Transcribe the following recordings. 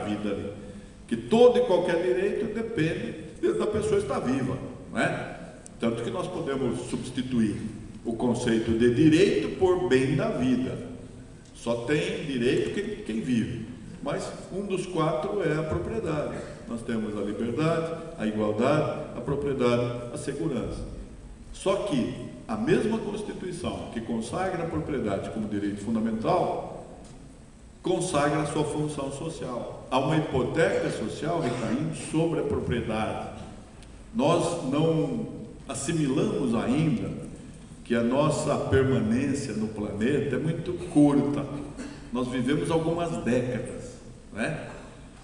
vida ali. Que todo e qualquer direito depende da pessoa estar viva, não é? Tanto que nós podemos substituir o conceito de direito por bem da vida. Só tem direito quem vive, mas um dos 4 é a propriedade. Nós temos a liberdade, a igualdade, a propriedade, a segurança. Só que a mesma Constituição que consagra a propriedade como direito fundamental, consagra a sua função social. Há uma hipoteca social recaindo sobre a propriedade. Nós não assimilamos ainda que a nossa permanência no planeta é muito curta. Nós vivemos algumas décadas, né?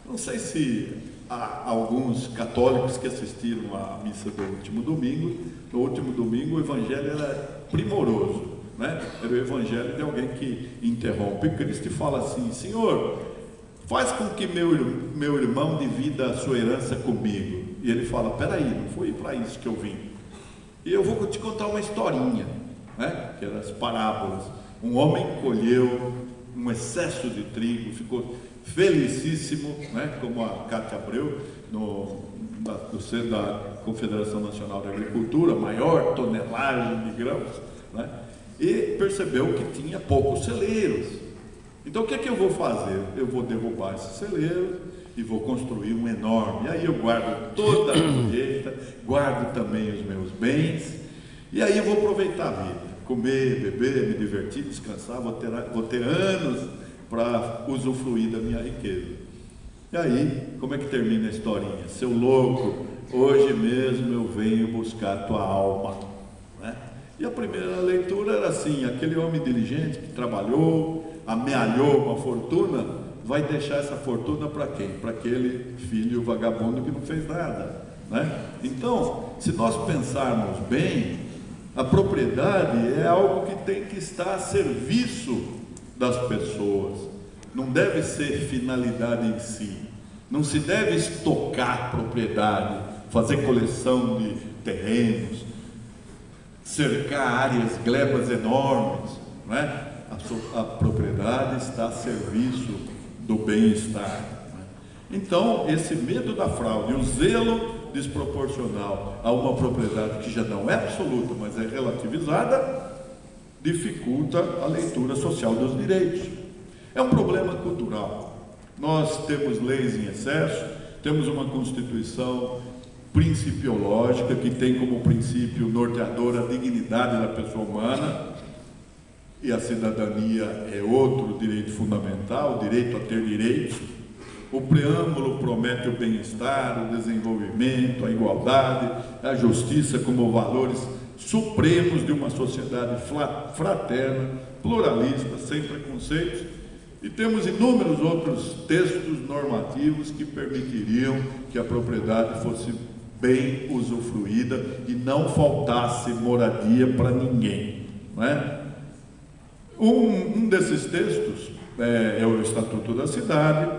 Não sei se há alguns católicos que assistiram à missa do último domingo. No último domingo o evangelho era primoroso, né? Era o evangelho de alguém que interrompe Cristo e fala assim: Senhor, faz com que meu irmão divida a sua herança comigo. E ele fala: peraí, não foi para isso que eu vim. E eu vou te contar uma historinha, né? Que eram as parábolas. Um homem colheu um excesso de trigo, ficou felicíssimo, né? Como a Cátia Abreu, do centro da Confederação Nacional da Agricultura, maior tonelagem de grãos, né? E percebeu que tinha poucos celeiros. Então o que é que eu vou fazer? Eu vou derrubar esses celeiros e vou construir um enorme. E aí eu guardo toda a colheita, guardo também os meus bens, e aí eu vou aproveitar a vida, comer, beber, me divertir, descansar, vou ter anos para usufruir da minha riqueza. E aí, como é que termina a historinha? Seu louco, hoje mesmo eu venho buscar a tua alma, né? E a primeira leitura era assim: aquele homem diligente que trabalhou, amealhou uma fortuna, vai deixar essa fortuna para quem? Para aquele filho vagabundo que não fez nada, né? Então, se nós pensarmos bem, a propriedade é algo que tem que estar a serviço das pessoas, não deve ser finalidade em si. Não se deve estocar propriedade, fazer coleção de terrenos, cercar áreas glebas enormes, não é? A propriedade está a serviço do bem-estar, né? Então, esse medo da fraude, o zelo desproporcional a uma propriedade que já não é absoluta, mas é relativizada, dificulta a leitura social dos direitos. É um problema cultural. Nós temos leis em excesso, temos uma Constituição principiológica que tem como princípio norteador a dignidade da pessoa humana, e a cidadania é outro direito fundamental, o direito a ter direitos. O preâmbulo promete o bem-estar, o desenvolvimento, a igualdade, a justiça como valores supremos de uma sociedade fraterna, pluralista, sem preconceitos, e temos inúmeros outros textos normativos que permitiriam que a propriedade fosse bem usufruída e não faltasse moradia para ninguém, não é? Um desses textos é o Estatuto da Cidade,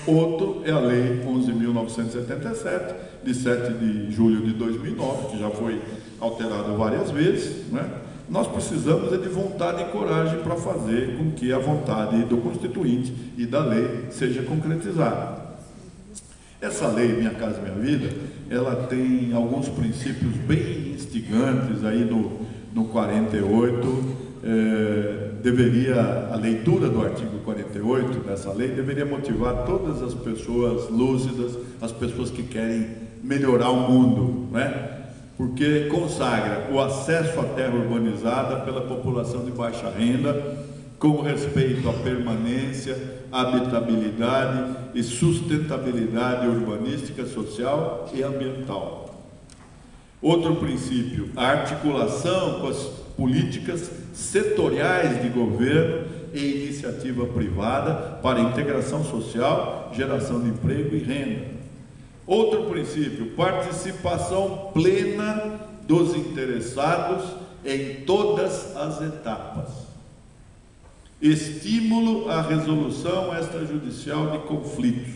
outro é a Lei 11.977, de 7 de julho de 2009, que já foi alterado várias vezes, né? Nós precisamos de vontade e coragem para fazer com que a vontade do Constituinte e da lei seja concretizada. Essa lei, Minha Casa Minha Vida, ela tem alguns princípios bem instigantes aí no 48, a leitura do artigo 48 dessa lei deveria motivar todas as pessoas lúcidas, as pessoas que querem melhorar o mundo, né? Porque consagra o acesso à terra urbanizada pela população de baixa renda, com respeito à permanência, habitabilidade e sustentabilidade urbanística, social e ambiental. Outro princípio, a articulação com as políticas setoriais de governo e iniciativa privada para integração social, geração de emprego e renda. Outro princípio, participação plena dos interessados em todas as etapas. Estímulo à resolução extrajudicial de conflitos.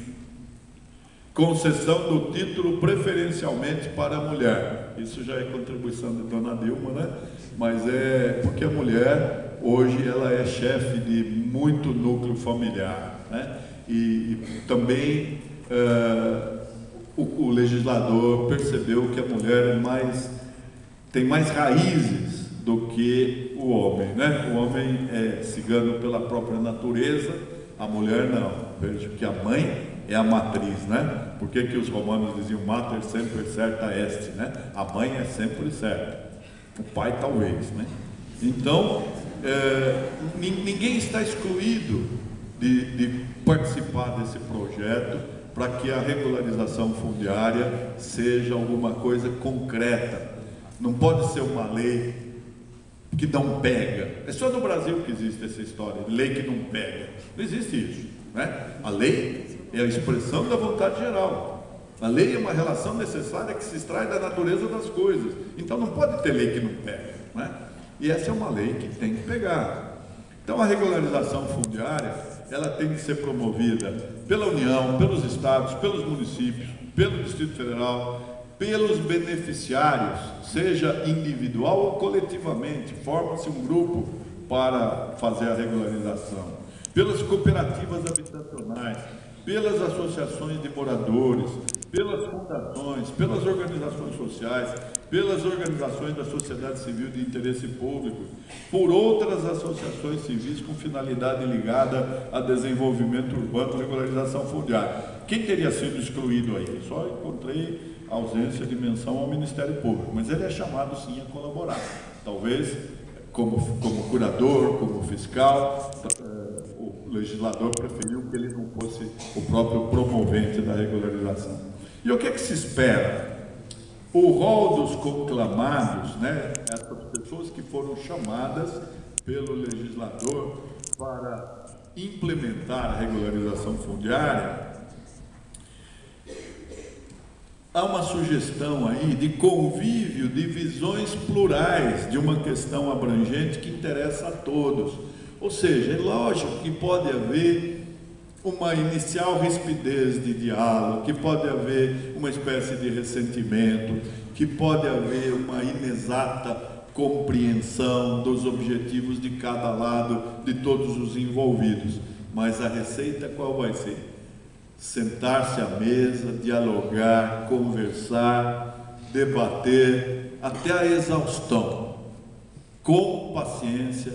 Concessão do título preferencialmente para a mulher. Isso já é contribuição de Dona Dilma, né? Mas é porque a mulher, hoje, ela é chefe de muito núcleo familiar, né? E também o legislador percebeu que a mulher tem mais raízes do que o homem, né? O homem é cigano pela própria natureza, a mulher não. Veja que a mãe é a matriz, né? Por que os romanos diziam mater sempre certa est, né? A mãe é sempre certa, o pai talvez, né? Então, ninguém está excluído de participar desse projeto para que a regularização fundiária seja alguma coisa concreta. Não pode ser uma lei que não pega. É só no Brasil que existe essa história de lei que não pega. Não existe isso, né? A lei é a expressão da vontade geral. A lei é uma relação necessária que se extrai da natureza das coisas. Então não pode ter lei que não pega, né? E essa é uma lei que tem que pegar. Então a regularização fundiária, ela tem que ser promovida pela União, pelos estados, pelos municípios, pelo Distrito Federal, pelos beneficiários, seja individual ou coletivamente. Forma-se um grupo para fazer a regularização, pelas cooperativas habitacionais, pelas associações de moradores, pelas fundações, pelas organizações sociais, pelas organizações da sociedade civil de interesse público, por outras associações civis com finalidade ligada a desenvolvimento urbano e regularização fundiária. Quem teria sido excluído aí? Só encontrei ausência de menção ao Ministério Público, mas ele é chamado sim a colaborar, talvez como curador, como fiscal. O legislador preferiu que ele não fosse o próprio promovente da regularização. E o que é que se espera? O rol dos conclamados, né, essas pessoas que foram chamadas pelo legislador para implementar a regularização fundiária, há uma sugestão aí de convívio de visões plurais de uma questão abrangente que interessa a todos. Ou seja, é lógico que pode haver uma inicial rispidez de diálogo, que pode haver uma espécie de ressentimento, que pode haver uma inexata compreensão dos objetivos de cada lado, de todos os envolvidos. Mas a receita qual vai ser? Sentar-se à mesa, dialogar, conversar, debater até a exaustão, com paciência,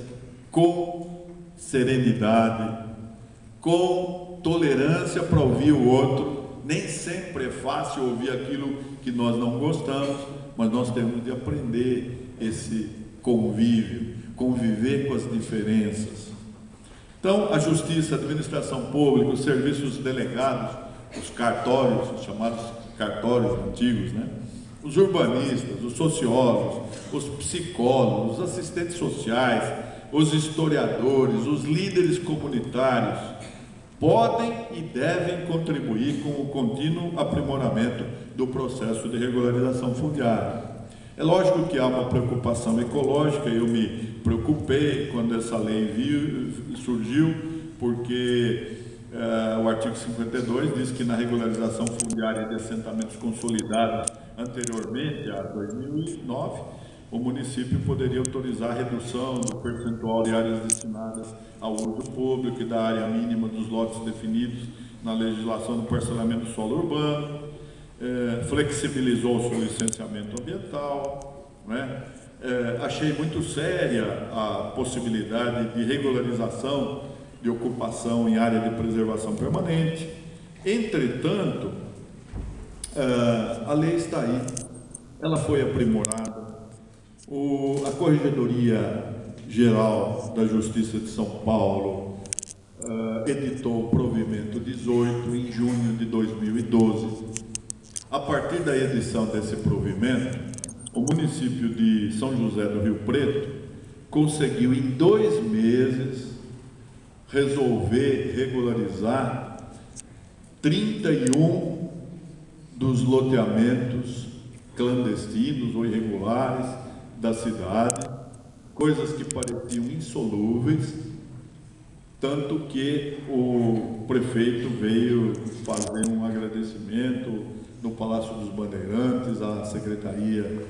com serenidade, com tolerância para ouvir o outro. Nem sempre é fácil ouvir aquilo que nós não gostamos, mas nós temos de aprender esse convívio, conviver com as diferenças. Então, a Justiça, a Administração Pública, os serviços delegados, os cartórios, os chamados cartórios antigos, né? Os urbanistas, os sociólogos, os psicólogos, os assistentes sociais, os historiadores, os líderes comunitários, podem e devem contribuir com o contínuo aprimoramento do processo de regularização fundiária. É lógico que há uma preocupação ecológica. Eu me preocupei quando essa lei surgiu, porque o artigo 52 diz que na regularização fundiária de assentamentos consolidados anteriormente a 2009, o município poderia autorizar a redução do percentual de áreas destinadas ao uso público e da área mínima dos lotes definidos na legislação do parcelamento do solo urbano, flexibilizou-se o licenciamento ambiental, né? Achei muito séria a possibilidade de regularização de ocupação em área de preservação permanente. Entretanto, a lei está aí, ela foi aprimorada. A Corregedoria Geral da Justiça de São Paulo editou o provimento 18 em junho de 2012. A partir da edição desse provimento, o município de São José do Rio Preto conseguiu em 2 meses resolver regularizar 31 dos loteamentos clandestinos ou irregulares da cidade, coisas que pareciam insolúveis, tanto que o prefeito veio fazer um agradecimento no Palácio dos Bandeirantes à Secretaria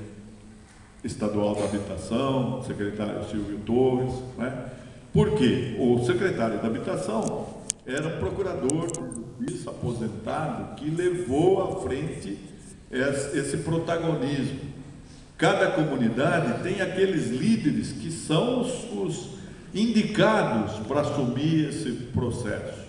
Estadual da Habitação, o secretário Silvio Torres, né? Porque o secretário da Habitação era um procurador de justiça aposentado que levou à frente esse protagonismo. Cada comunidade tem aqueles líderes que são os indicados para assumir esse processo,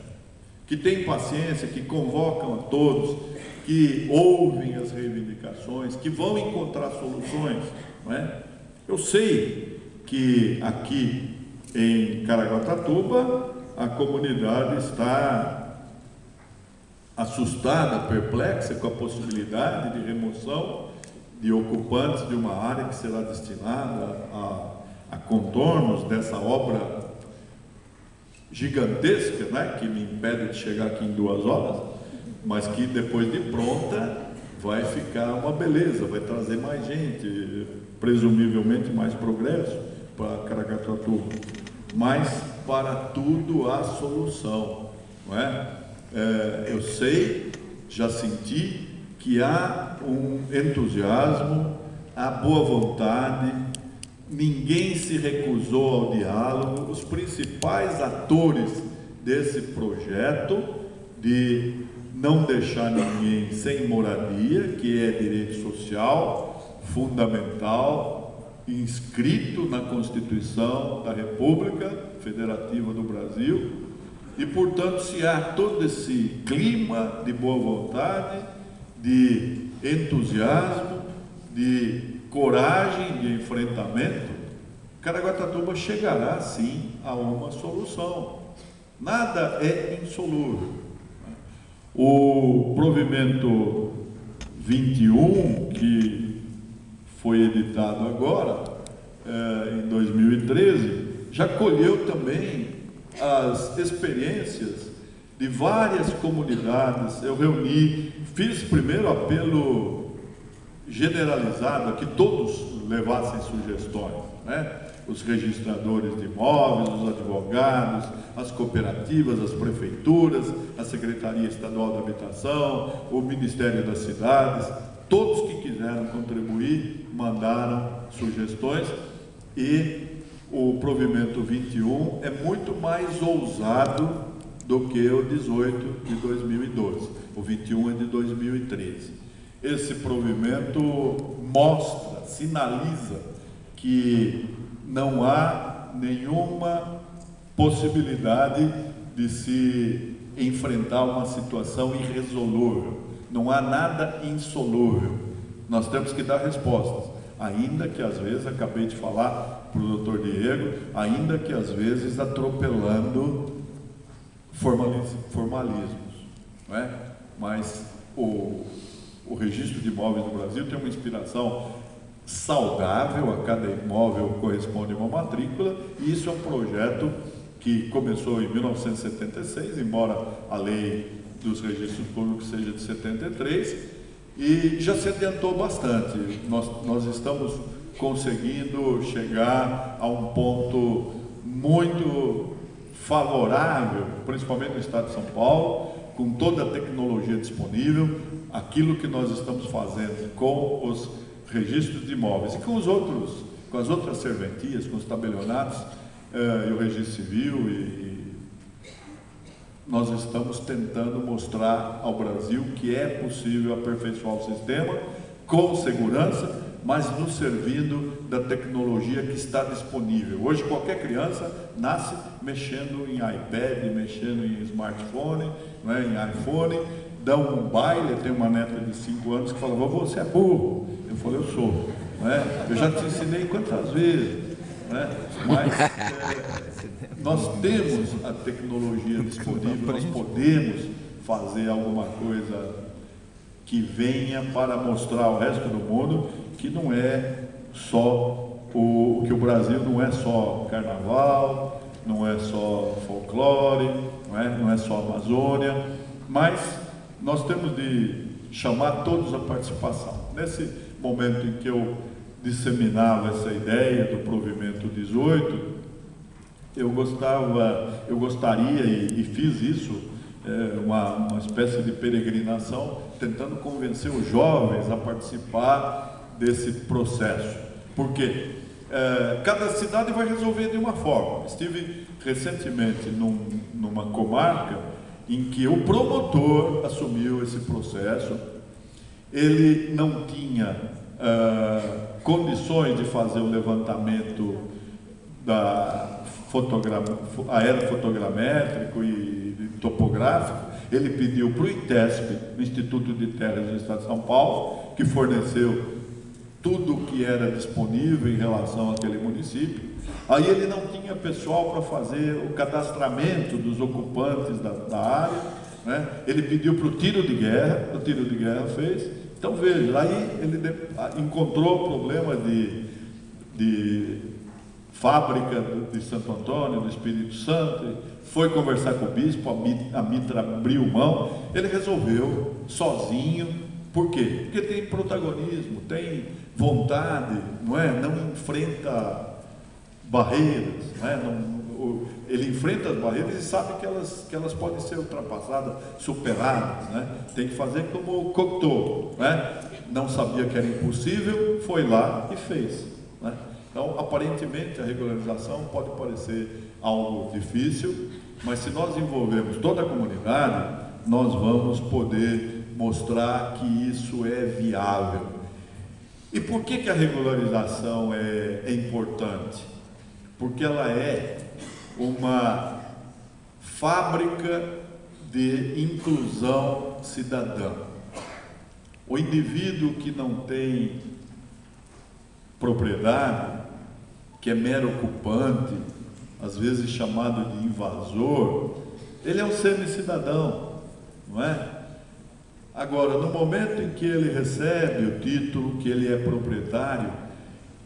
que têm paciência, que convocam a todos, que ouvem as reivindicações, que vão encontrar soluções, não é? Eu sei que aqui em Caraguatatuba a comunidade está assustada, perplexa com a possibilidade de remoção de ocupantes de uma área que será destinada a contornos dessa obra gigantesca, né, que me impede de chegar aqui em 2 horas, mas que depois de pronta vai ficar uma beleza, vai trazer mais gente, presumivelmente mais progresso para Caraguatatuba. Mas para tudo há solução, não é? Eu sei, já senti que há um entusiasmo, há boa vontade, ninguém se recusou ao diálogo. Os principais atores desse projeto de não deixar ninguém sem moradia, que é direito social fundamental, inscrito na Constituição da República Federativa do Brasil, e portanto, se há todo esse clima de boa vontade, de entusiasmo, de coragem de enfrentamento, Caraguatatuba chegará sim a uma solução. Nada é insolúvel. O provimento 21, que foi editado agora, em 2013, já colheu também as experiências de várias comunidades. Eu fiz primeiro apelo generalizado a que todos levassem sugestões, né? Os registradores de imóveis, os advogados, as cooperativas, as prefeituras, a Secretaria Estadual da Habitação, o Ministério das Cidades, todos que quiseram contribuir mandaram sugestões, e o provimento 21 é muito mais ousado do que o 18 de 2012, o 21 é de 2013. Esse provimento mostra, sinaliza que não há nenhuma possibilidade de se enfrentar uma situação irresolúvel, não há nada insolúvel. Nós temos que dar respostas, ainda que às vezes, acabei de falar para o doutor Diego, ainda que às vezes atropelando formalismos, não é? Mas o registro de imóveis no Brasil tem uma inspiração saudável, a cada imóvel corresponde uma matrícula, e isso é um projeto que começou em 1976, embora a lei dos registros públicos seja de 73, e já se adiantou bastante. Nós estamos conseguindo chegar a um ponto muito favorável, principalmente no estado de São Paulo, com toda a tecnologia disponível, aquilo que nós estamos fazendo com os registros de imóveis e com as outras serventias, com os tabelionatos e o registro civil, e nós estamos tentando mostrar ao Brasil que é possível aperfeiçoar o sistema com segurança, mas nos servindo da tecnologia que está disponível. Hoje qualquer criança nasce mexendo em iPad, mexendo em smartphone, né, em iPhone, dá um baile. Tem uma neta de 5 anos que fala: vovô, você é burro. Eu falei: eu sou, né? Eu já te ensinei quantas vezes, né? Mas nós temos a tecnologia disponível, nós podemos fazer alguma coisa que venha para mostrar ao resto do mundo que não é só que o Brasil não é só carnaval, não é só folclore, não é só Amazônia, mas nós temos de chamar todos à participação. Nesse momento em que eu disseminava essa ideia do provimento 18, eu gostaria, e fiz isso, uma espécie de peregrinação, tentando convencer os jovens a participar desse processo. Por quê? cada cidade vai resolver de uma forma. Estive recentemente numa comarca em que o promotor assumiu esse processo. Ele não tinha condições de fazer o levantamento aerofotogramétrico e topográfico. Ele pediu para o ITESP, o Instituto de Terras do Estado de São Paulo, que forneceu tudo o que era disponível em relação àquele município. Aí ele não tinha pessoal para fazer o cadastramento dos ocupantes da área, né? Ele pediu para o tiro de guerra, o tiro de guerra fez. Então veja, aí ele encontrou problema de fábrica de Santo Antônio, do Espírito Santo, foi conversar com o bispo, a mitra abriu mão, ele resolveu sozinho. Por quê? Porque tem protagonismo, tem vontade, não é? Não enfrenta barreiras, não é? Ele enfrenta as barreiras e sabe que elas podem ser ultrapassadas, superadas, né? Tem que fazer como o Cocteau, né? Não sabia que era impossível, foi lá e fez, né? Então, aparentemente, a regularização pode parecer algo difícil, mas se nós envolvermos toda a comunidade, nós vamos poder mostrar que isso é viável. E por que a regularização é importante? Porque ela é uma fábrica de inclusão cidadã. O indivíduo que não tem propriedade, que é mero ocupante, às vezes chamado de invasor, ele é um semi-cidadão, não é? Agora, no momento em que ele recebe o título, que ele é proprietário,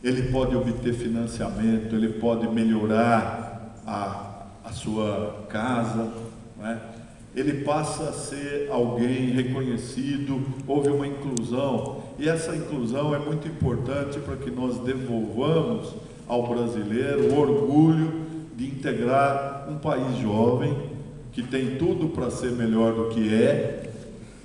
ele pode obter financiamento, ele pode melhorar a sua casa, não é? Ele passa a ser alguém reconhecido, houve uma inclusão, e essa inclusão é muito importante para que nós devolvamos ao brasileiro o orgulho de integrar um país jovem, que tem tudo para ser melhor do que é,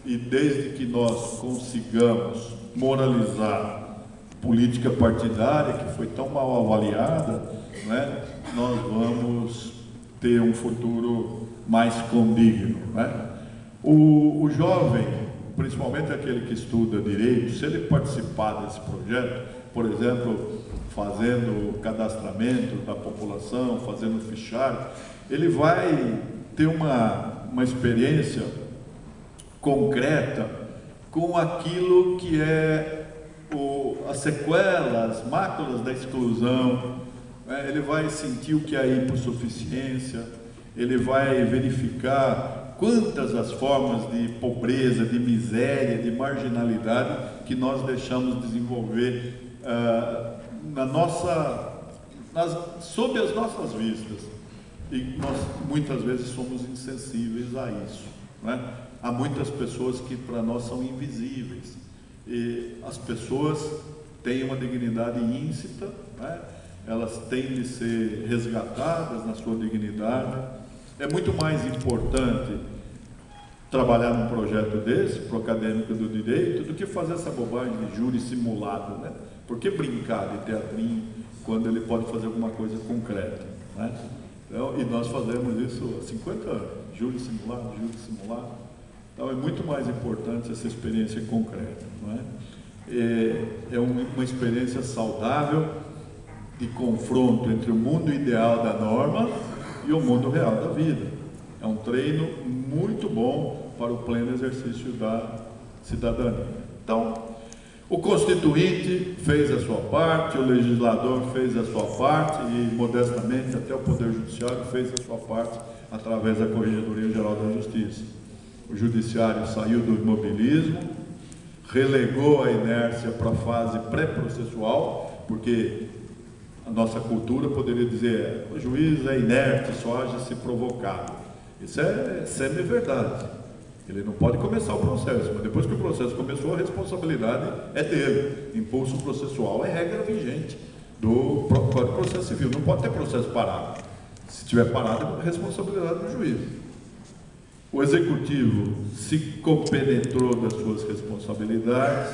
e desde que nós consigamos moralizar política partidária, que foi tão mal avaliada, né, nós vamos ter um futuro mais condigno, né? O jovem, principalmente aquele que estuda direito, se ele participar desse projeto, por exemplo, fazendo o cadastramento da população, fazendo o fichário, ele vai ter uma experiência concreta com aquilo que é as sequelas, as máculas da exclusão, né? Ele vai sentir o que é a hipossuficiência, ele vai verificar quantas as formas de pobreza, de miséria, de marginalidade que nós deixamos desenvolver sob as nossas vistas, e nós muitas vezes somos insensíveis a isso, né? Há muitas pessoas que para nós são invisíveis, e as pessoas têm uma dignidade íncita, né? Elas têm de ser resgatadas na sua dignidade. É muito mais importante trabalhar num projeto desse, para o acadêmico do direito, do que fazer essa bobagem de júri simulado, né? Por que brincar de teatrinho quando ele pode fazer alguma coisa concreta, né? Então, e nós fazemos isso há 50 anos, júri simulado, júri simulado. Então é muito mais importante essa experiência concreta, não é? É uma experiência saudável de confronto entre o mundo ideal da norma e o mundo real da vida. É um treino muito bom para o pleno exercício da cidadania. Então, o Constituinte fez a sua parte, o legislador fez a sua parte e, modestamente, até o Poder Judiciário fez a sua parte através da Corregedoria Geral da Justiça. O Judiciário saiu do imobilismo, relegou a inércia para a fase pré-processual, porque a nossa cultura poderia dizer: o juiz é inerte, só age se provocado. Isso é semi-verdade. Ele não pode começar o processo, mas depois que o processo começou, a responsabilidade é dele. Impulso processual é regra vigente do Código de Processo Civil. Não pode ter processo parado. Se tiver parado, é responsabilidade do juiz. O Executivo se compenetrou das suas responsabilidades,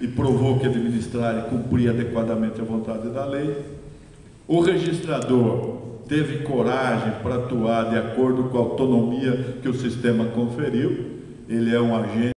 e provou que administrar e cumprir adequadamente a vontade da lei. O registrador teve coragem para atuar de acordo com a autonomia que o sistema conferiu. Ele é um agente